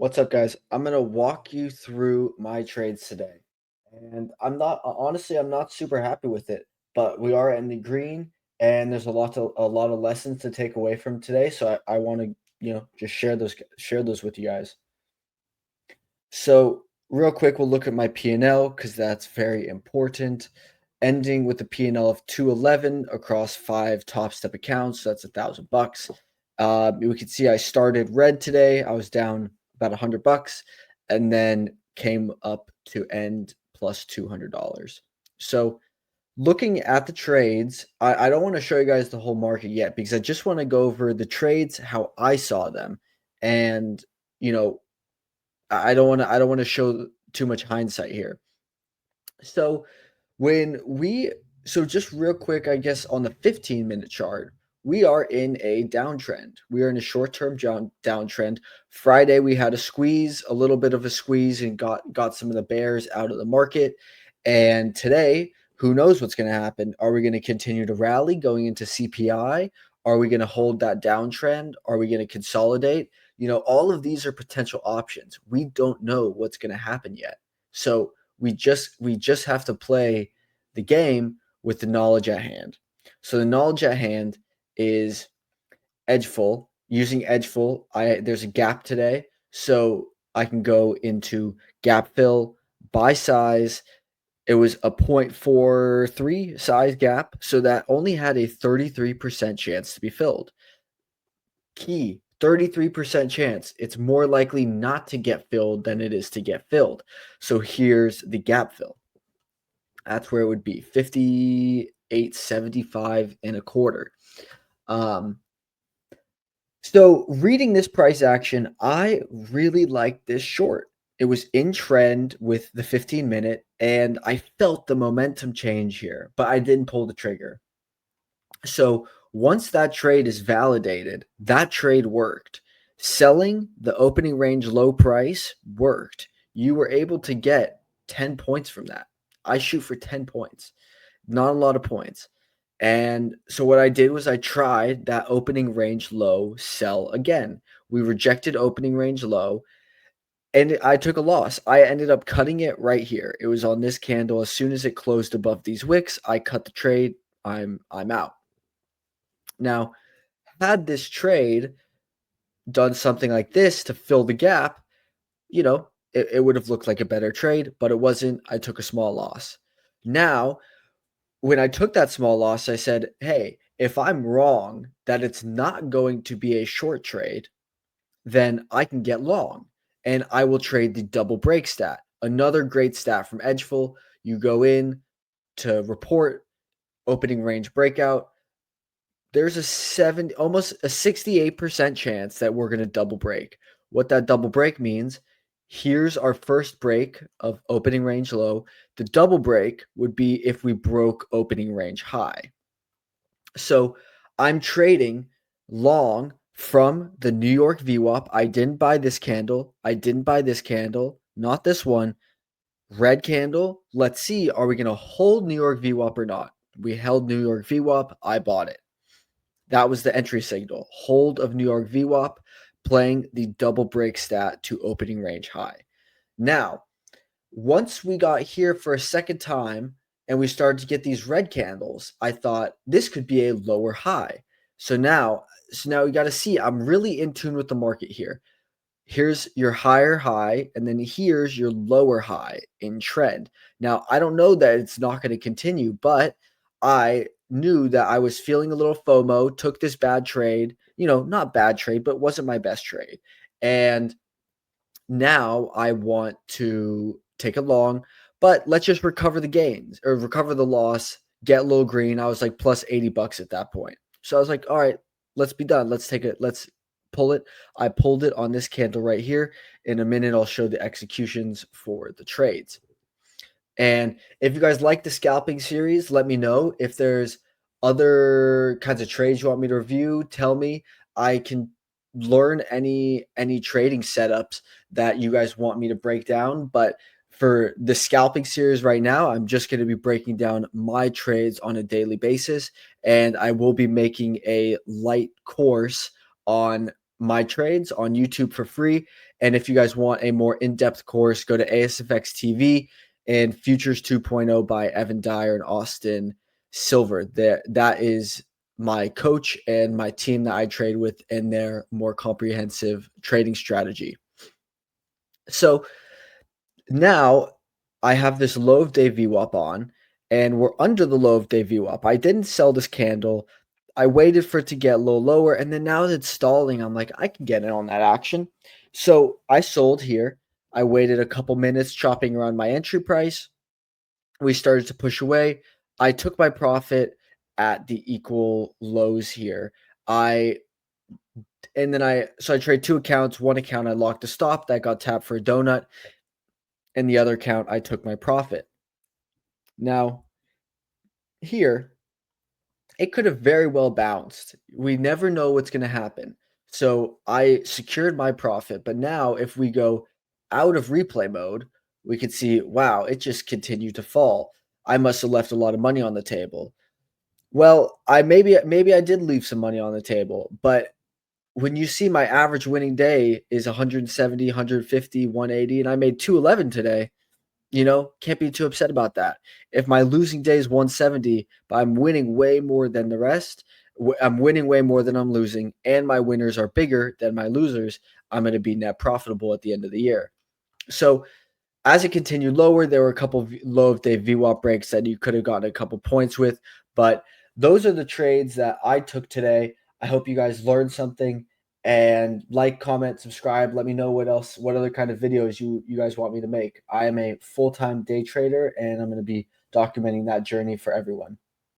What's up, guys? I'm gonna walk you through my trades today. And I'm not super happy with it, but we are in the green and there's a lot of lessons to take away from today. So I want to, just share those with you guys. So real quick, we'll look at my P&L because that's very important. Ending with a P&L of 211 across five top step accounts. So that's $1,000. We can see I started red today. I was down about $100 and then came up to end plus $200. So looking at the trades, I don't want to show you guys the whole market yet because I just want to go over the trades, how I saw them. And, you know, I don't want to show too much hindsight here. So when we so just real quick, I guess on the 15-minute chart, we are in a downtrend. We are in a short-term downtrend. Friday we had a little bit of a squeeze, and got some of the bears out of the market. And today, who knows what's going to happen? Are we going to continue to rally going into CPI? Are we going to hold that downtrend? Are we going to consolidate? All of these are potential options. We don't know what's going to happen yet. So we just have to play the game with the knowledge at hand. So the knowledge at hand is edgeful. Using edgeful, there's a gap today, so I can go into gap fill by size. It was a 0.43 size gap, so that only had a 33% chance to be filled. Key 33% chance. It's more likely not to get filled than it is to get filled. So here's the gap fill. That's where it would be 58.75 and a quarter. So reading this price action, I really like this short. It was in trend with the 15-minute, and I felt the momentum change here, but I didn't pull the trigger. So once that trade is validated, that trade worked. Selling the opening range low price worked. You were able to get 10 points from that. I shoot for 10 points, not a lot of points. And so what I did was I tried that opening range low sell again. We rejected opening range low and I took a loss. I ended up cutting it right here. It was on this candle. As soon as it closed above these wicks, I cut the trade. I'm out. Now, had this trade done something like this to fill the gap, it would have looked like a better trade, but it wasn't. I took a small loss. Now, when I took that small loss, I said, hey, if I'm wrong that it's not going to be a short trade, then I can get long and I will trade the double break stat. Another great stat from Edgeful. You go in to report opening range breakout. There's almost a 68% chance that we're going to double break. What that double break means, here's our first break of opening range low. The double break would be if we broke opening range high. So I'm trading long from the New York VWAP. I didn't buy this candle. I didn't buy this candle. Not this one. Red candle. Let's see. Are we going to hold New York VWAP or not? We held New York VWAP. I bought it. That was the entry signal. Hold of New York VWAP, playing the double break stat to opening range high. Now, once we got here for a second time and we started to get these red candles, I thought this could be a lower high. So now you got to see, I'm really in tune with the market here. Here's your higher high, and then here's your lower high in trend. Now, I don't know that it's not going to continue, but I knew that I was feeling a little FOMO, took this bad trade, not bad trade, but wasn't my best trade. And now I want to take a long, but let's just recover the gains or recover the loss, get a little green. I was like plus $80 at that point. So I was like, all right, let's be done. Let's take it. Let's pull it. I pulled it on this candle right here. In a minute, I'll show the executions for the trades. And if you guys like the scalping series, let me know. If there's other kinds of trades you want me to review, tell me. I can learn any trading setups that you guys want me to break down. But for the scalping series right now, I'm just going to be breaking down my trades on a daily basis. And I will be making a light course on my trades on YouTube for free. And if you guys want a more in-depth course, go to ASFX TV and Futures 2.0 by Evan Dyer and Austin Silver. That is my coach and my team that I trade with in their more comprehensive trading strategy. So now I have this low of day VWAP on, and we're under the low of day VWAP. I didn't sell this candle. I waited for it to get a little lower, and then now that it's stalling, I'm like, I can get in on that action. So I sold here. I waited a couple minutes, chopping around my entry price. We started to push away. I took my profit at the equal lows here. I and then I trade two accounts. One account I locked a stop that got tapped for a donut, and the other account I took my profit. Now, here, it could have very well bounced. We never know what's going to happen. So I secured my profit. But now, if we go out of replay mode, we can see, wow, it just continued to fall. I must have left a lot of money on the table. Well, maybe I did leave some money on the table, but when you see my average winning day is 170, 150, 180, and I made 211 today, can't be too upset about that. If my losing day is 170, but I'm winning way more than the rest, I'm winning way more than I'm losing, and my winners are bigger than my losers, I'm going to be net profitable at the end of the year. So as it continued lower, there were a couple of low of day VWAP breaks that you could have gotten a couple points with, but those are the trades that I took today. I hope you guys learned something, and like, comment, subscribe. Let me know what other kind of videos you guys want me to make. I am a full-time day trader, and I'm going to be documenting that journey for everyone.